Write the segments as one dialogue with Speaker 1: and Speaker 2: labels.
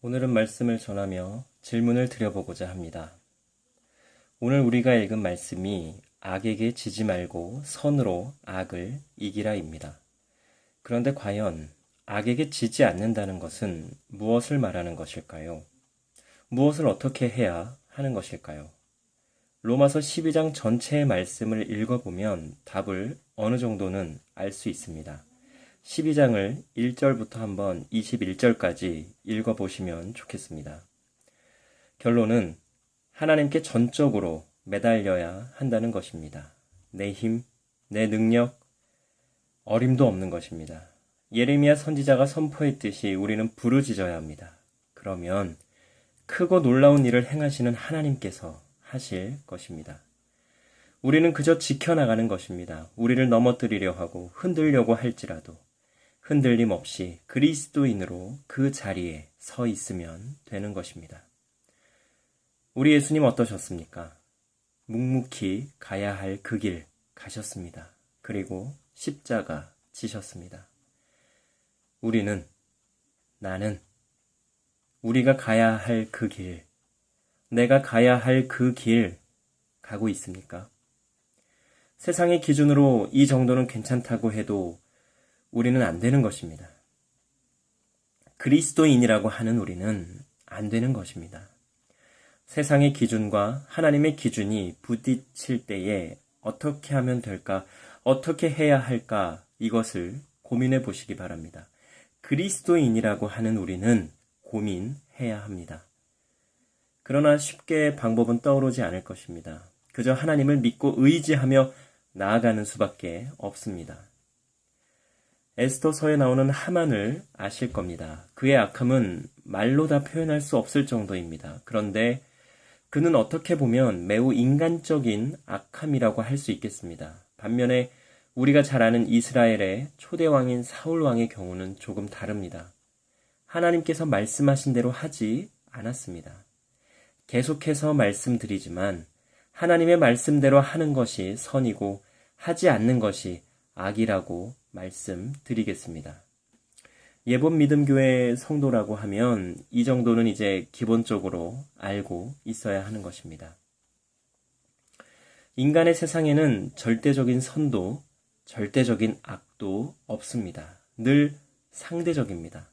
Speaker 1: 오늘은 말씀을 전하며 질문을 드려보고자 합니다. 오늘 우리가 읽은 말씀이 악에게 지지 말고 선으로 악을 이기라입니다. 그런데 과연 악에게 지지 않는다는 것은 무엇을 말하는 것일까요? 무엇을 어떻게 해야 하는 것일까요? 로마서 12장 전체의 말씀을 읽어보면 답을 어느 정도는 알 수 있습니다. 12장을 1절부터 한번 21절까지 읽어보시면 좋겠습니다. 결론은 하나님께 전적으로 매달려야 한다는 것입니다. 내 힘, 내 능력, 어림도 없는 것입니다. 예레미야 선지자가 선포했듯이 우리는 부르짖어야 합니다. 그러면 크고 놀라운 일을 행하시는 하나님께서 하실 것입니다. 우리는 그저 지켜나가는 것입니다. 우리를 넘어뜨리려 하고 흔들려고 할지라도 흔들림 없이 그리스도인으로 그 자리에 서 있으면 되는 것입니다. 우리 예수님 어떠셨습니까? 묵묵히 가야 할 그 길 가셨습니다. 그리고 십자가 지셨습니다. 나는 우리가 가야 할 그 길, 내가 가야 할 그 길 가고 있습니까? 세상의 기준으로 이 정도는 괜찮다고 해도 우리는 안 되는 것입니다. 그리스도인이라고 하는 우리는 안 되는 것입니다. 세상의 기준과 하나님의 기준이 부딪힐 때에 어떻게 하면 될까, 어떻게 해야 할까, 이것을 고민해 보시기 바랍니다. 그리스도인이라고 하는 우리는 고민해야 합니다. 그러나 쉽게 방법은 떠오르지 않을 것입니다. 그저 하나님을 믿고 의지하며 나아가는 수밖에 없습니다. 에스더서에 나오는 하만을 아실 겁니다. 그의 악함은 말로 다 표현할 수 없을 정도입니다. 그런데 그는 어떻게 보면 매우 인간적인 악함이라고 할 수 있겠습니다. 반면에 우리가 잘 아는 이스라엘의 초대왕인 사울왕의 경우는 조금 다릅니다. 하나님께서 말씀하신 대로 하지 않았습니다. 계속해서 말씀드리지만 하나님의 말씀대로 하는 것이 선이고 하지 않는 것이 악이라고 말씀드리겠습니다. 예본 믿음교회 성도라고 하면 이 정도는 이제 기본적으로 알고 있어야 하는 것입니다. 인간의 세상에는 절대적인 선도, 절대적인 악도 없습니다. 늘 상대적입니다.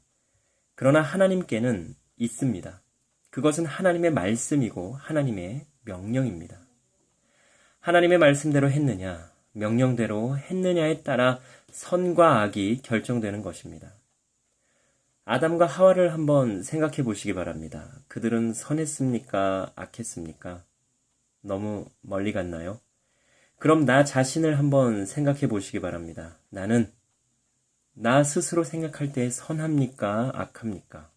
Speaker 1: 그러나 하나님께는 있습니다. 그것은 하나님의 말씀이고 하나님의 명령입니다. 하나님의 말씀대로 했느냐, 명령대로 했느냐에 따라 선과 악이 결정되는 것입니다. 아담과 하와를 한번 생각해 보시기 바랍니다. 그들은 선했습니까? 악했습니까? 너무 멀리 갔나요? 그럼 나 자신을 한번 생각해 보시기 바랍니다. 나는 나 스스로 생각할 때 선합니까? 악합니까?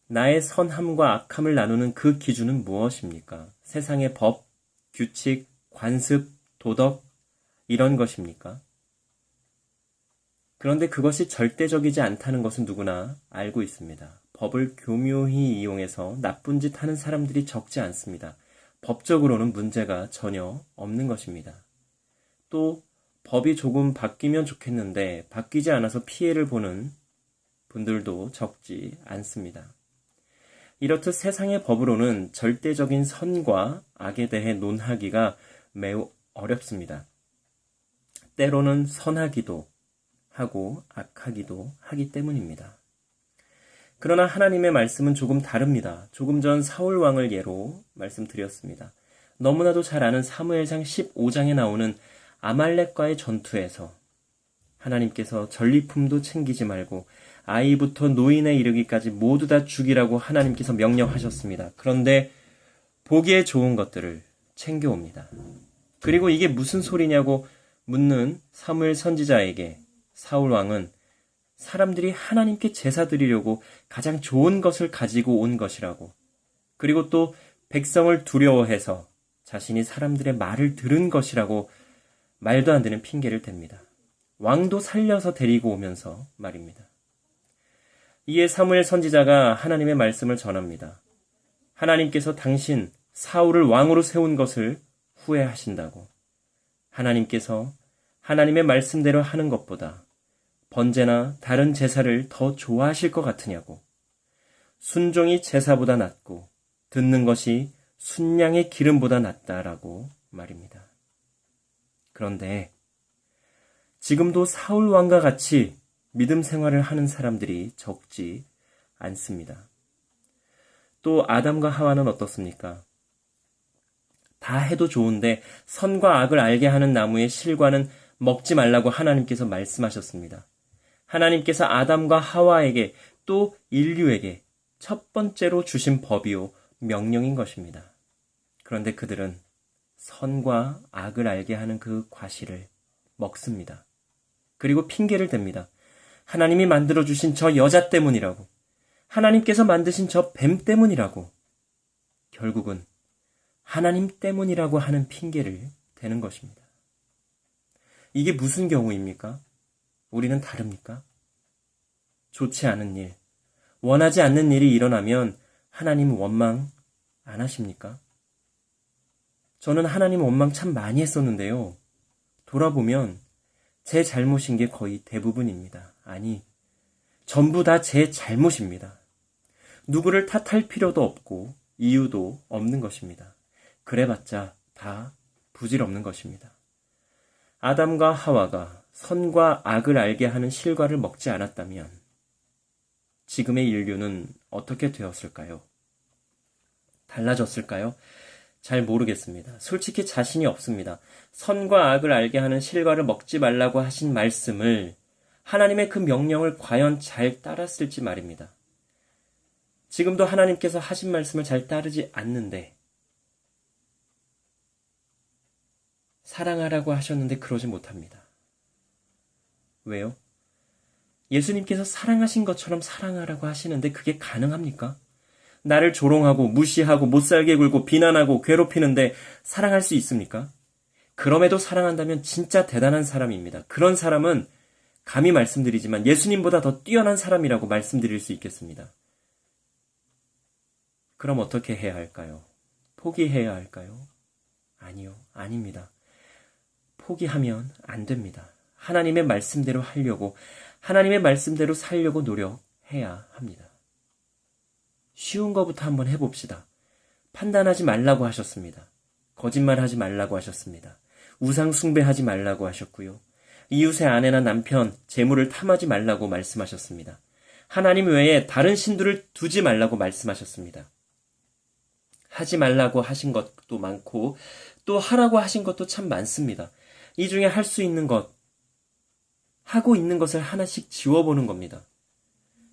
Speaker 1: 나의 선함과 악함을 나누는 그 기준은 무엇입니까? 세상의 법, 규칙, 관습, 도덕, 이런 것입니까? 그런데 그것이 절대적이지 않다는 것은 누구나 알고 있습니다. 법을 교묘히 이용해서 나쁜 짓 하는 사람들이 적지 않습니다. 법적으로는 문제가 전혀 없는 것입니다. 또 법이 조금 바뀌면 좋겠는데 바뀌지 않아서 피해를 보는 분들도 적지 않습니다. 이렇듯 세상의 법으로는 절대적인 선과 악에 대해 논하기가 매우 어렵습니다. 때로는 선하기도 하고 악하기도 하기 때문입니다. 그러나 하나님의 말씀은 조금 다릅니다. 조금 전 사울 왕을 예로 말씀드렸습니다. 너무나도 잘 아는 사무엘상 15장에 나오는 아말렉과의 전투에서 하나님께서 전리품도 챙기지 말고 아이부터 노인에 이르기까지 모두 다 죽이라고 하나님께서 명령하셨습니다. 그런데 보기에 좋은 것들을 챙겨옵니다. 그리고 이게 무슨 소리냐고 묻는 사무엘 선지자에게 사울 왕은 사람들이 하나님께 제사 드리려고 가장 좋은 것을 가지고 온 것이라고, 그리고 또 백성을 두려워해서 자신이 사람들의 말을 들은 것이라고 말도 안 되는 핑계를 댑니다. 왕도 살려서 데리고 오면서 말입니다. 이에 사무엘 선지자가 하나님의 말씀을 전합니다. 하나님께서 당신 사울을 왕으로 세운 것을 후회하신다고, 하나님께서 하나님의 말씀대로 하는 것보다 번제나 다른 제사를 더 좋아하실 것 같으냐고, 순종이 제사보다 낫고 듣는 것이 순양의 기름보다 낫다라고 말입니다. 그런데 지금도 사울 왕과 같이 믿음 생활을 하는 사람들이 적지 않습니다. 또 아담과 하와는 어떻습니까? 다 해도 좋은데 선과 악을 알게 하는 나무의 실과는 먹지 말라고 하나님께서 말씀하셨습니다. 하나님께서 아담과 하와에게 또 인류에게 첫 번째로 주신 법이요 명령인 것입니다. 그런데 그들은 선과 악을 알게 하는 그 과실을 먹습니다. 그리고 핑계를 댑니다. 하나님이 만들어주신 저 여자 때문이라고, 하나님께서 만드신 저 뱀 때문이라고, 결국은 하나님 때문이라고 하는 핑계를 대는 것입니다. 이게 무슨 경우입니까? 우리는 다릅니까? 좋지 않은 일, 원하지 않는 일이 일어나면 하나님 원망 안 하십니까? 저는 하나님 원망 참 많이 했었는데요. 돌아보면 제 잘못인 게 거의 대부분입니다. 아니, 전부 다 제 잘못입니다. 누구를 탓할 필요도 없고 이유도 없는 것입니다. 그래봤자 다 부질없는 것입니다. 아담과 하와가 선과 악을 알게 하는 실과를 먹지 않았다면 지금의 인류는 어떻게 되었을까요? 달라졌을까요? 잘 모르겠습니다. 솔직히 자신이 없습니다. 선과 악을 알게 하는 실과를 먹지 말라고 하신 말씀을, 하나님의 그 명령을 과연 잘 따랐을지 말입니다. 지금도 하나님께서 하신 말씀을 잘 따르지 않는데, 사랑하라고 하셨는데 그러지 못합니다. 왜요? 예수님께서 사랑하신 것처럼 사랑하라고 하시는데 그게 가능합니까? 나를 조롱하고 무시하고 못살게 굴고 비난하고 괴롭히는데 사랑할 수 있습니까? 그럼에도 사랑한다면 진짜 대단한 사람입니다. 그런 사람은 감히 말씀드리지만 예수님보다 더 뛰어난 사람이라고 말씀드릴 수 있겠습니다. 그럼 어떻게 해야 할까요? 포기해야 할까요? 아니요, 아닙니다. 포기하면 안 됩니다. 하나님의 말씀대로 하려고, 하나님의 말씀대로 살려고 노력해야 합니다. 쉬운 것부터 한번 해봅시다. 판단하지 말라고 하셨습니다. 거짓말하지 말라고 하셨습니다. 우상 숭배하지 말라고 하셨고요. 이웃의 아내나 남편, 재물을 탐하지 말라고 말씀하셨습니다. 하나님 외에 다른 신들을 두지 말라고 말씀하셨습니다. 하지 말라고 하신 것도 많고 또 하라고 하신 것도 참 많습니다. 이 중에 할 수 있는 것, 하고 있는 것을 하나씩 지워보는 겁니다.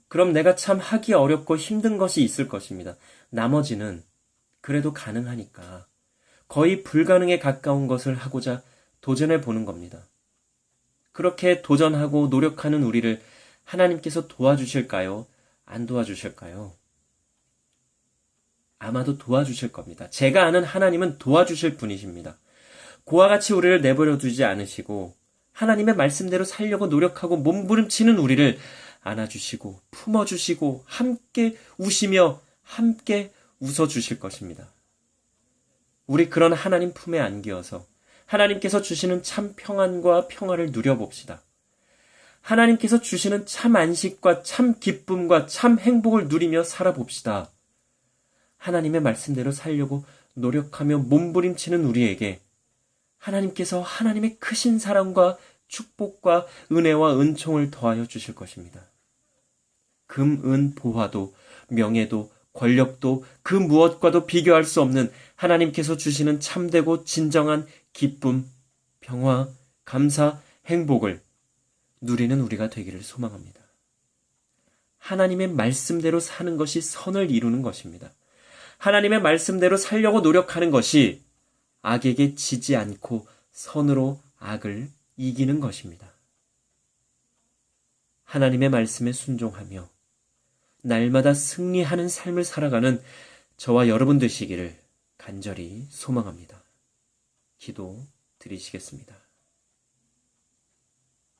Speaker 1: 그럼 내가 참 하기 어렵고 힘든 것이 있을 것입니다. 나머지는 그래도 가능하니까 거의 불가능에 가까운 것을 하고자 도전해 보는 겁니다. 그렇게 도전하고 노력하는 우리를 하나님께서 도와주실까요? 안 도와주실까요? 아마도 도와주실 겁니다. 제가 아는 하나님은 도와주실 분이십니다. 그와 같이 우리를 내버려 두지 않으시고 하나님의 말씀대로 살려고 노력하고 몸부림치는 우리를 안아주시고 품어주시고 함께 우시며 함께 웃어주실 것입니다. 우리 그런 하나님 품에 안기어서 하나님께서 주시는 참 평안과 평화를 누려봅시다. 하나님께서 주시는 참 안식과 참 기쁨과 참 행복을 누리며 살아봅시다. 하나님의 말씀대로 살려고 노력하며 몸부림치는 우리에게 하나님께서 하나님의 크신 사랑과 축복과 은혜와 은총을 더하여 주실 것입니다. 금, 은, 보화도, 명예도, 권력도 그 무엇과도 비교할 수 없는 하나님께서 주시는 참되고 진정한 기쁨, 평화, 감사, 행복을 누리는 우리가 되기를 소망합니다. 하나님의 말씀대로 사는 것이 선을 이루는 것입니다. 하나님의 말씀대로 살려고 노력하는 것이 악에게 지지 않고 선으로 악을 이기는 것입니다. 하나님의 말씀에 순종하며 날마다 승리하는 삶을 살아가는 저와 여러분 되시기를 간절히 소망합니다. 기도 드리시겠습니다.